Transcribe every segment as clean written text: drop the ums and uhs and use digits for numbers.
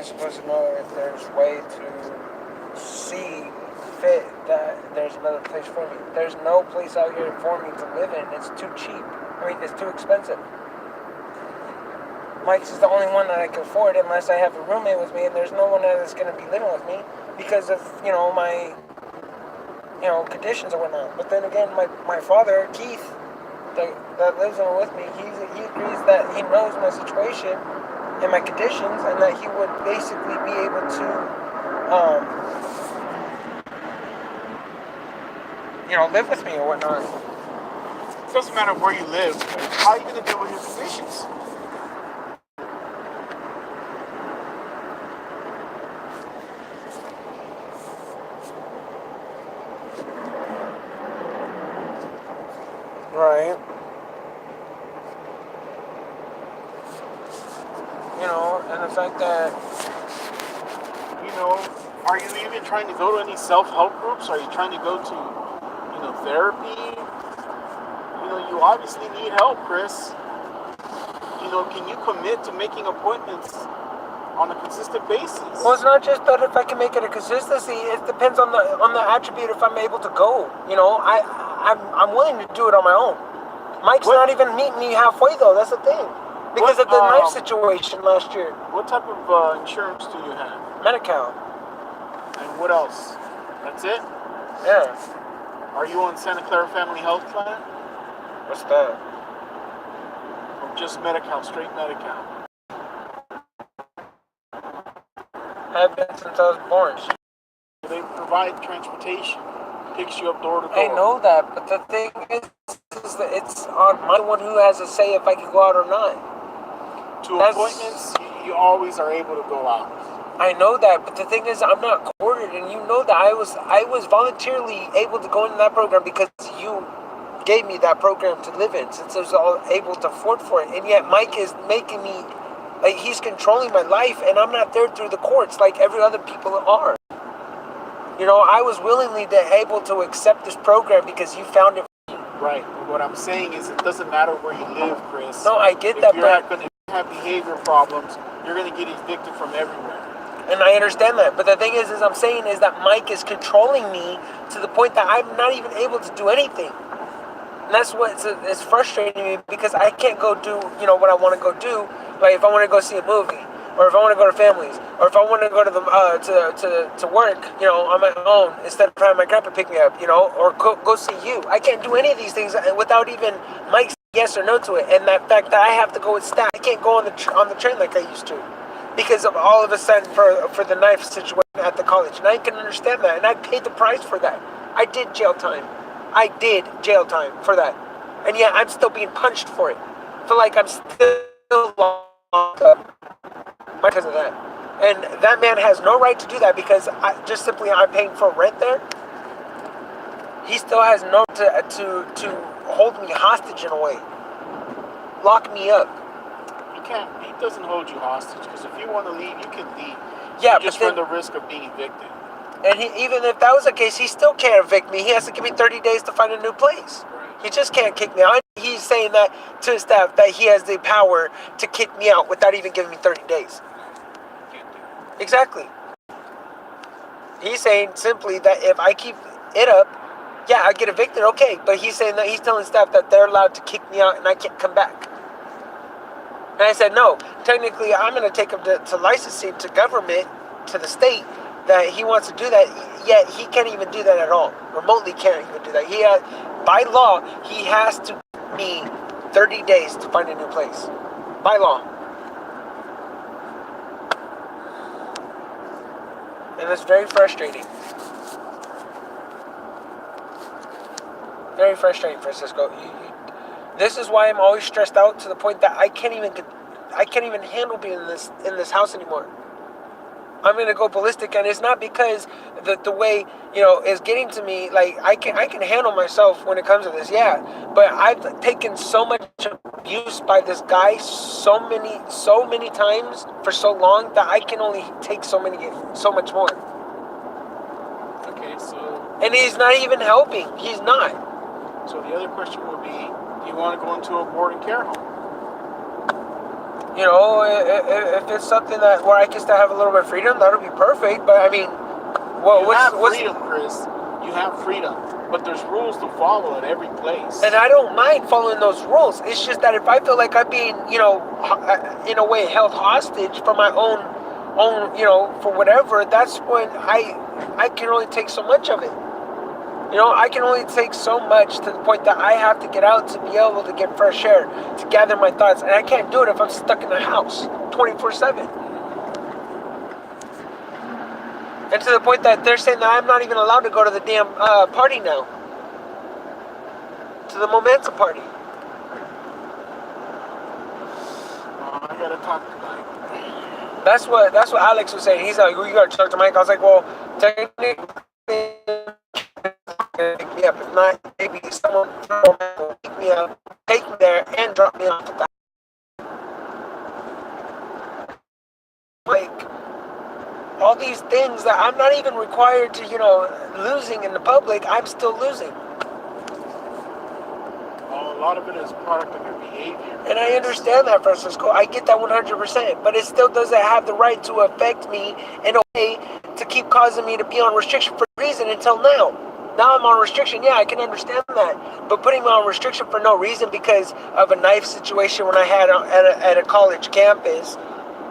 supposed to know if there's a way to see fit that there's another place for me? There's no place out here for me to live in. It's too cheap. I mean, it's too expensive. Mike's is the only one that I can afford unless I have a roommate with me, and there's no one that's going to be living with me because of, my, conditions or whatnot. But then again, my father, Keith, that lives with me, he agrees that he knows my situation and my conditions, and that he would basically be able to, live with me or whatnot. It doesn't matter where you live. How are you going to deal with your conditions? Right. And the fact that, are you even trying to go to any self-help groups? Are you trying to go to, therapy? You obviously need help, Chris. Can you commit to making appointments on a consistent basis? Well, it's not just that if I can make it a consistency. It depends on the attribute if I'm able to go. I'm willing to do it on my own. Mike's not even meeting me halfway though. That's the thing. Because of the knife situation last year. What type of insurance do you have? Medi-Cal. And what else? That's it? Yeah. Are you on Santa Clara Family Health Plan? What's that? Or just Medi-Cal, straight Medi-Cal? I've been since I was born. They provide transportation. Picks you up door to door. I know that, but the thing is that it's on my one who has a say if I can go out or not. Appointments, you always are able to go out. I know that, but the thing is, I'm not quartered, and you know that I was voluntarily able to go into that program because you gave me that program to live in, since I was able to afford for it. And yet Mike is making me, like, he's controlling my life, and I'm not there through the courts like every other people are. I was willingly able to accept this program because you found it. Right. But what I'm saying is, it doesn't matter where you live, Chris. No, I get that, but if you have behavior problems, you're going to get evicted from everywhere. And I understand that. But the thing is I'm saying is that Mike is controlling me to the point that I'm not even able to do anything. And that's what is frustrating me, because I can't go do, what I want to go do. Like if I want to go see a movie, or if I want to go to families, or if I want to go to the to work, on my own instead of having my grandpa pick me up, or go see you. I can't do any of these things without even Mike's yes or no to it. And that fact that I have to go with staff, I can't go on the train like I used to, because of all of a sudden for the knife situation at the college. And I can understand that, and I paid the price for that. I did jail time for that, and yet I'm still being punched for it. I feel like I'm still locked up because of that. And that man has no right to do that, because I'm paying for rent there. He still has no to hold me hostage in a way, lock me up. He doesn't hold you hostage, because if you want to leave, you can leave. Yeah, you just run the risk of being evicted. And even if that was the case, he still can't evict me. He has to give me 30 days to find a new place. Right. He just can't kick me out. He's saying that to his staff, that he has the power to kick me out without even giving me 30 days. Exactly. He's saying simply that if I keep it up, I get evicted, okay. But he's saying that he's telling staff that they're allowed to kick me out and I can't come back. And I said, no, technically I'm going to take him to licensing to government, to the state, that he wants to do that, yet he can't even do that at all. Remotely can't even do that. By law, he has to give me 30 days to find a new place. By law. And it's very frustrating. Very frustrating, Francisco. This is why I'm always stressed out, to the point that I can't even handle being in this house anymore. I'm gonna go ballistic, and it's not because the way is getting to me. Like I can handle myself when it comes to this, but I've taken so much abuse by this guy so many times for so long that I can only take so much more. Okay, so. And he's not even helping. He's not. So the other question would be, do you want to go into a boarding care home? You know, if it's something that where I can still have a little bit of freedom, that'll be perfect. But I mean, you have freedom, Chris. You have freedom, but there's rules to follow at every place. And I don't mind following those rules. It's just that if I feel like I'm being, you know, in a way held hostage for my own, you know, for whatever, that's when I can only take so much of it. You know, I can only take so much to the point that I have to get out to be able to get fresh air, to gather my thoughts. And I can't do it if I'm stuck in the house 24/7. And to the point that they're saying that I'm not even allowed to go to the damn party now. To the Momenta party. I gotta talk to Mike. That's what Alex was saying. He's like, well, you gotta talk to Mike. I was like, well, technically, pick me up. If not, maybe someone will pick me up, take me there, and drop me off at the like all these things that I'm not even required to, you know, losing in the public. I'm still losing. Well, a lot of it is product of your behavior. And I understand that, Francisco. I get that 100%. But it still doesn't have the right to affect me in a way to keep causing me to be on restriction for a reason until now. Now I'm on restriction. Yeah, I can understand that. But putting me on restriction for no reason because of a knife situation when I had at a college campus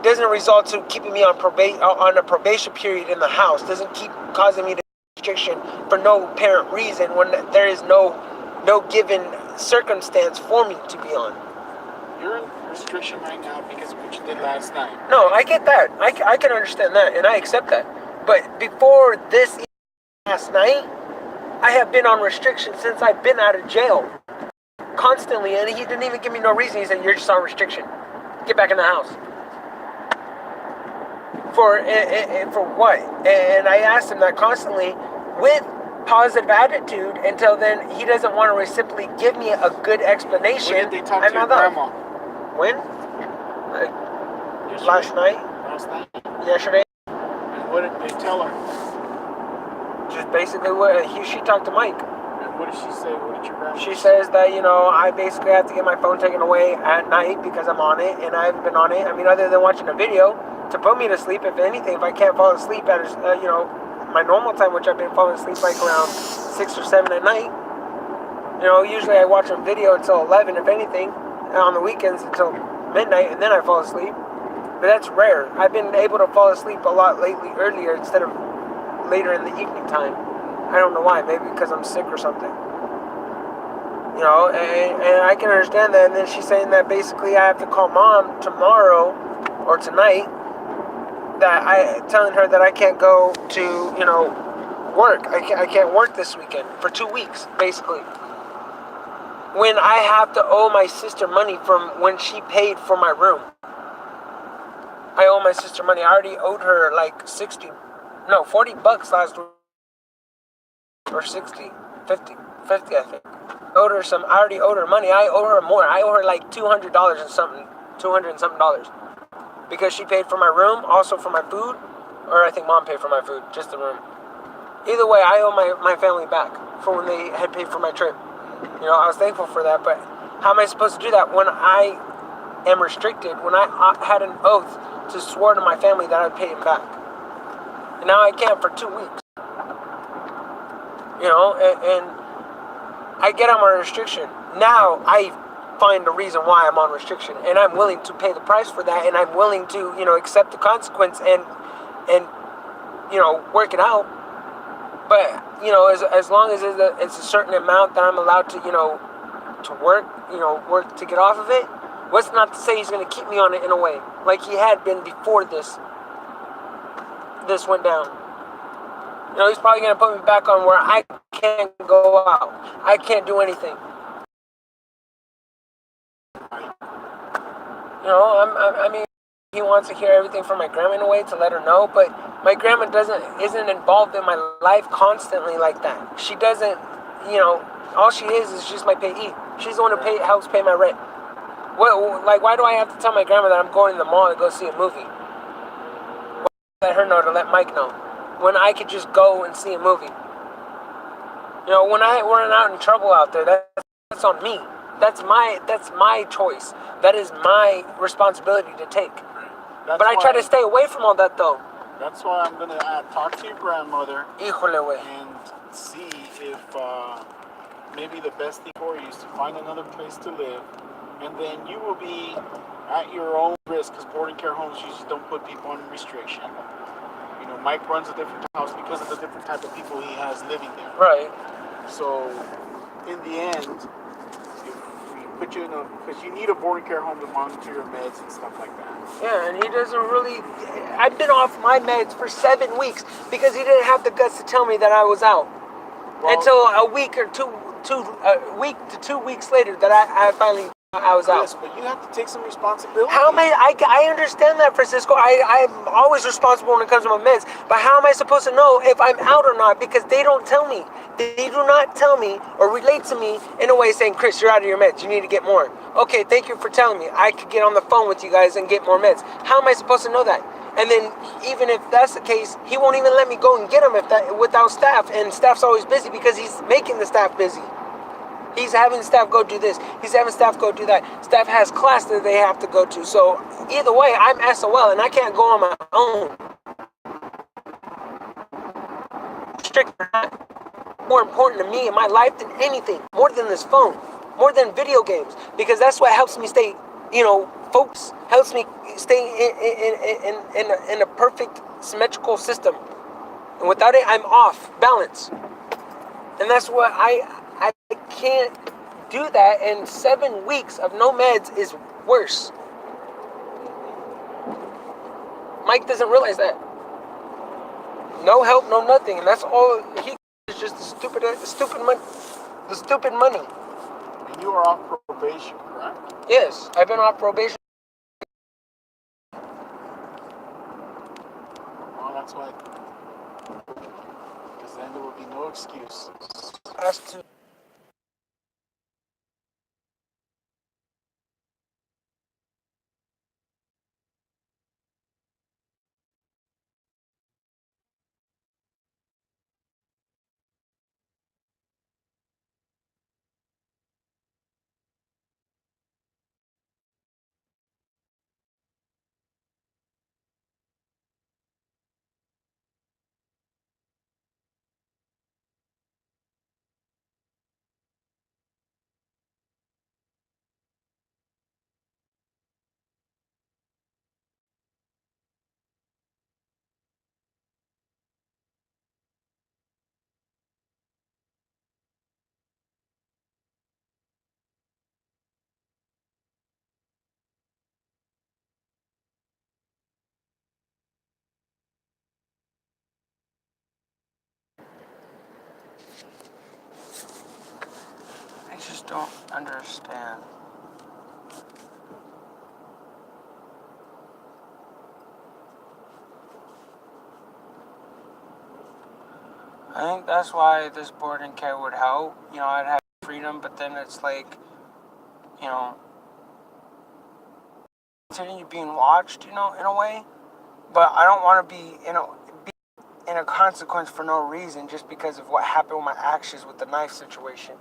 doesn't result to keeping me on a probation period in the house. Doesn't keep causing me to restriction for no apparent reason when there is no given circumstance for me to be on. You're in restriction right now because of what you did last night. No, I get that. I can understand that, and I accept that. But before this last night, I have been on restriction since I've been out of jail. Constantly, and he didn't even give me no reason. He said, you're just on restriction. Get back in the house. For what? And I asked him that constantly with positive attitude until then he doesn't want to simply give me a good explanation. When did they talk to your grandma? When? Last night. Yesterday. And what did they tell her? Just basically what she talked to Mike. And what did she say? What did your grandma say? She says that, you know, I basically have to get my phone taken away at night because I'm on it, and I haven't been on it. I mean, other than watching a video to put me to sleep, if anything, if I can't fall asleep at, you know, my normal time, which I've been falling asleep like around 6 or 7 at night. You know, usually I watch a video until 11, if anything, and on the weekends until midnight, and then I fall asleep. But that's rare. I've been able to fall asleep a lot lately, earlier instead of later in the evening time. I don't know why. Maybe because I'm sick or something. You know, and I can understand that. And then she's saying that basically I have to call mom tomorrow or tonight. Telling her that I can't go to, you know, work. I can't work this weekend for 2 weeks, basically. When I have to owe my sister money from when she paid for my room. I owe my sister money. I already owed her like $40 last week. Or 60, 50, I think. I already owed her money. I owe her more. I owe her like $200 and something. $200 and something dollars. Because she paid for my room, also for my food, or I think mom paid for my food, just the room. Either way, I owe my family back for when they had paid for my trip. You know, I was thankful for that, but how am I supposed to do that when I am restricted, when I had an oath to swear to my family that I'd pay them back? And now I can't for 2 weeks. You know, and I get on my restriction. Now I find a reason why I'm on restriction, and I'm willing to pay the price for that, and I'm willing to, you know, accept the consequence and you know, work it out. But, you know, as long as it's a certain amount that I'm allowed to, you know, to work to get off of it, what's not to say he's going to keep me on it in a way like he had been before this went down. You know, he's probably going to put me back on where I can't go out. I can't do anything. You know, I mean, he wants to hear everything from my grandma in a way to let her know, but my grandma isn't involved in my life constantly like that. She doesn't, you know, all she is just my payee. She's the one who helps pay my rent. Why do I have to tell my grandma that I'm going to the mall to go see a movie? Let her know to let Mike know. When I could just go and see a movie. You know, when I run out in trouble out there, that's on me. That's my choice. That is my responsibility to take. That's But I try why- to stay away from all that though. That's why I'm gonna talk to your grandmother Híjole, güey. and see if maybe the best thing for you is to find another place to live, and then you will be at your own risk, because boarding care homes usually don't put people on restriction. You know, Mike runs a different house because of the different type of people he has living there. Right. So, in the end, if we put you in a, because you need a boarding care home to monitor your meds and stuff like that. Yeah, and he doesn't really. I've been off my meds for 7 weeks because he didn't have the guts to tell me that I was out. Well, Until a week or a week to 2 weeks later that I finally I was out. yes, but you have to take some responsibility. How am I understand that, Francisco. I'm always responsible when it comes to my meds. But how am I supposed to know if I'm out or not? Because they don't tell me. They do not tell me or relate to me in a way saying, Chris, you're out of your meds. You need to get more. Okay, thank you for telling me. I could get on the phone with you guys and get more meds. How am I supposed to know that? And then even if that's the case, he won't even let me go and get them without staff. And staff's always busy because he's making the staff busy. He's having staff go do this. He's having staff go do that. Staff has class that they have to go to. So either way, I'm SOL and I can't go on my own. Strict more important to me in my life than anything. More than this phone. More than video games. Because that's what helps me stay, focused. Helps me stay in a perfect symmetrical system. And without it, I'm off balance. And that's what I can't do that, and 7 weeks of no meds is worse. Mike doesn't realize that. No help, no nothing, and that's all he is, just the stupid money. And you are off probation, correct? Yes, I've been off probation. Well, that's why. Because then there will be no excuse. As to I just don't understand. I think that's why this boarding care would help. I'd have freedom, but then it's like, considering you being watched, in a way. But I don't want to be in a consequence for no reason just because of what happened with my actions with the knife situation.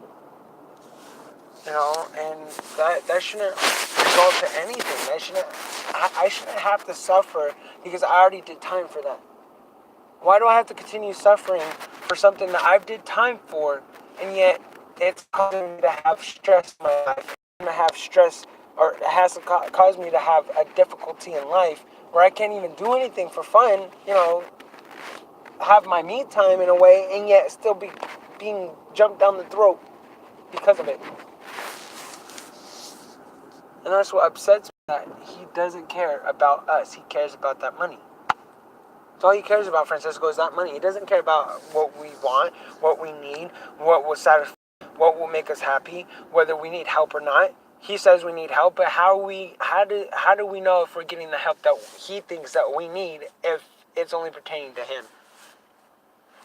And that shouldn't result to anything. I shouldn't have to suffer because I already did time for that. Why do I have to continue suffering for something that I did time for, and yet it's causing me to have stress in my life, to have stress, or it has to cause me to have a difficulty in life where I can't even do anything for fun, have my me time in a way, and yet still be being jumped down the throat because of it. And that's what upsets me, that he doesn't care about us. He cares about that money. That's all he cares about, Francisco, is that money. He doesn't care about what we want, what we need, what will satisfy, what will make us happy, whether we need help or not. He says we need help, but how do we know if we're getting the help that he thinks that we need if it's only pertaining to him?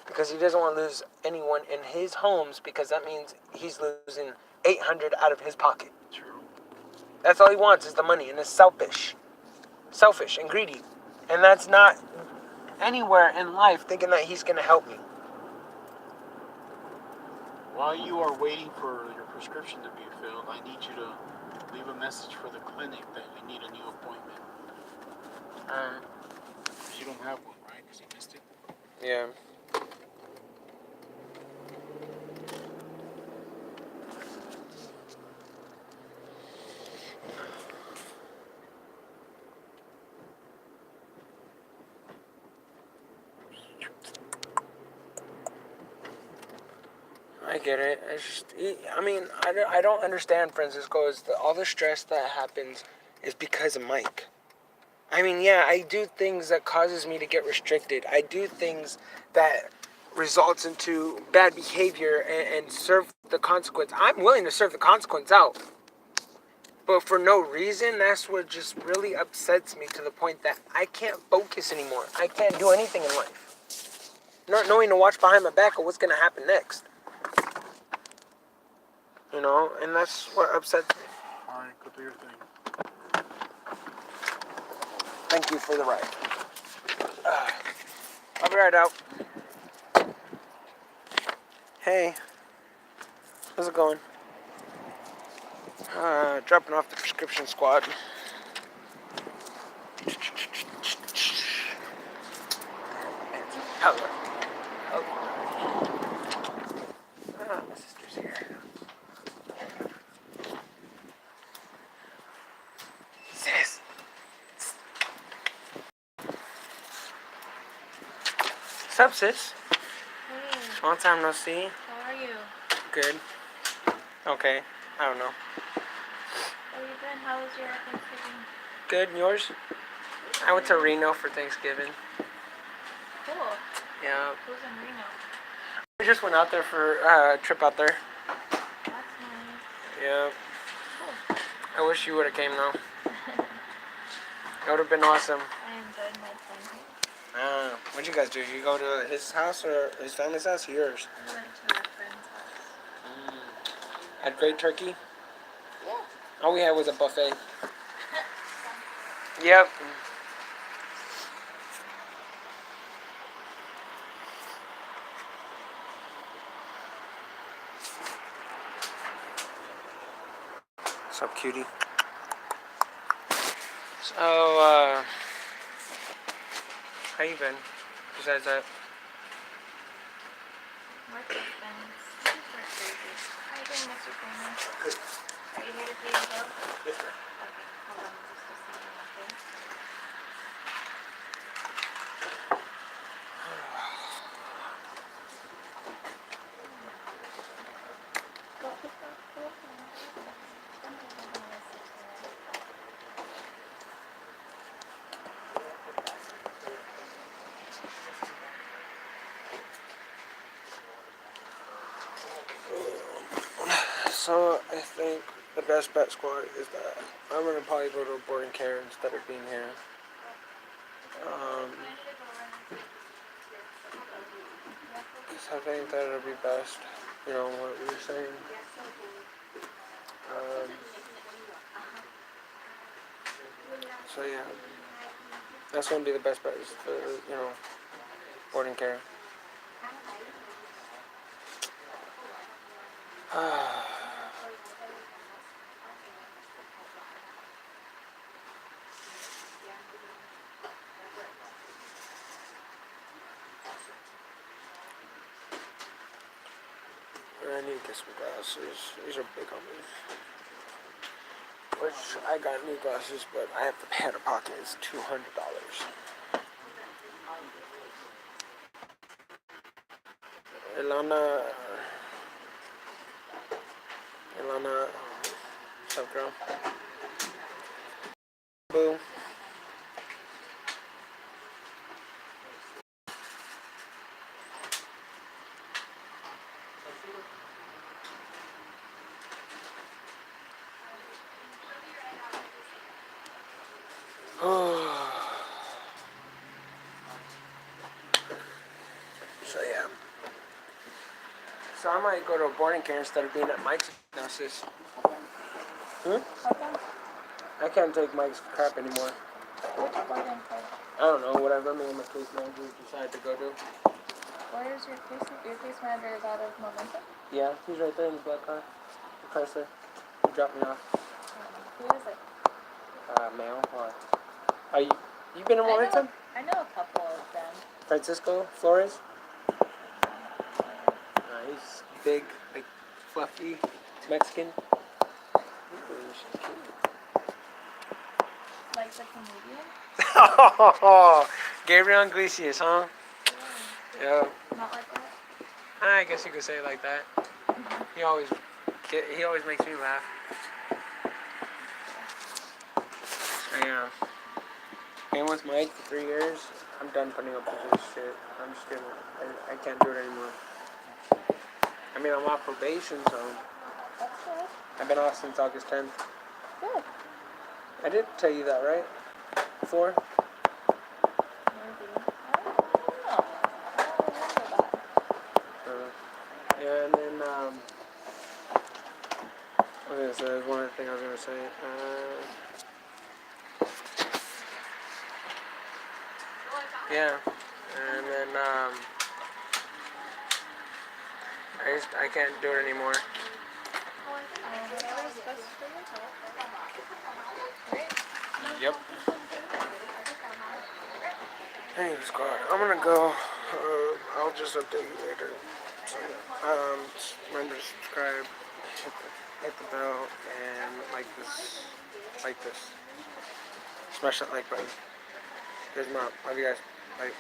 Because he doesn't want to lose anyone in his homes, because that means he's losing $800 out of his pocket. True. That's all he wants is the money, and it's selfish and greedy. And that's not anywhere in life thinking that he's going to help me. While you are waiting for your prescription to be filled, I need you to leave a message for the clinic that you need a new appointment. Alright. You don't have one, right? Because you missed it. Yeah. I get it. I don't understand, Francisco, is all the stress that happens is because of Mike. I mean, yeah, I do things that causes me to get restricted. I do things that results into bad behavior and serve the consequence. I'm willing to serve the consequence out. But for no reason, that's what just really upsets me to the point that I can't focus anymore. I can't do anything in life. Not knowing to watch behind my back or what's going to happen next. You know, and that's what upsets me. Alright, go do your thing. Thank you for the ride. I'll be right out. Hey. How's it going? Dropping off the prescription squad. Hello. My sister's here. Sis. What's up, sis? Hey, Long time no see. how are you? Good. Okay. I don't know. How you been? How was your Thanksgiving? Good. And yours? I went to Reno for Thanksgiving. Cool. Yeah. Who's in Reno? We just went out there for a trip out there. That's nice. Yeah. Cool. I wish you would have came though. It would have been awesome. I enjoyed my time here. What'd you guys do? You go to his house or his family's house or yours? We went to a friend's house. Had great turkey? Yeah. All we had was a buffet. Yep. What's up, cutie? So, how you been? Besides that? Work has been super crazy. How you doing, Mr. Freeman? Good. Are you here to pay your bill? Yes, sir. Okay, hold on just a second, okay? Go pick up the phone. Somebody's gonna listen to it. So, I think the best bet squad is that I'm gonna probably go to boarding care instead of being here. Because I think that it'll be best. You know what we were saying. So yeah, that's gonna be the best bet is the boarding care. I need to get some glasses. These are big on me. Which I got new glasses, but I have to pay out of pocket. It's $200. Ilana, what's up, girl? Boo. So yeah. So I might go to a boarding care instead of being at Mike's now, sis. Okay. I can't take Mike's crap anymore. Which boarding care? I don't know, whatever me and my case manager decide to go do. Where is your case? Your case manager is out of Momentum? Yeah, he's right there in the black car. Chrysler. You dropped me off. Who is it? Mail. Or are you been in Warrington? I know a couple of them. Francisco Flores. He's big, like fluffy Mexican. Like the comedian? Oh, Gabriel Iglesias, huh? Yeah. Not like that? I guess you could say it like that. He always makes me laugh. Yeah. Been with Mike for 3 years. I'm done putting up with this shit. I'm just gonna. I can't do it anymore. I mean, I'm off probation, so That's good. I've been off since August 10th. Good. I did tell you that, right? Before? Maybe. I don't know. I don't remember that. Yeah, and then okay, so there's one other thing I was gonna say. Yeah, and then I can't do it anymore. Whatever's best for you. Right? Yep. Hey, Scott, I'm gonna go. I'll just update you later. So, just remember to subscribe, hit the bell, and like this. Smash that like button. Here's my. Love you guys. Bye.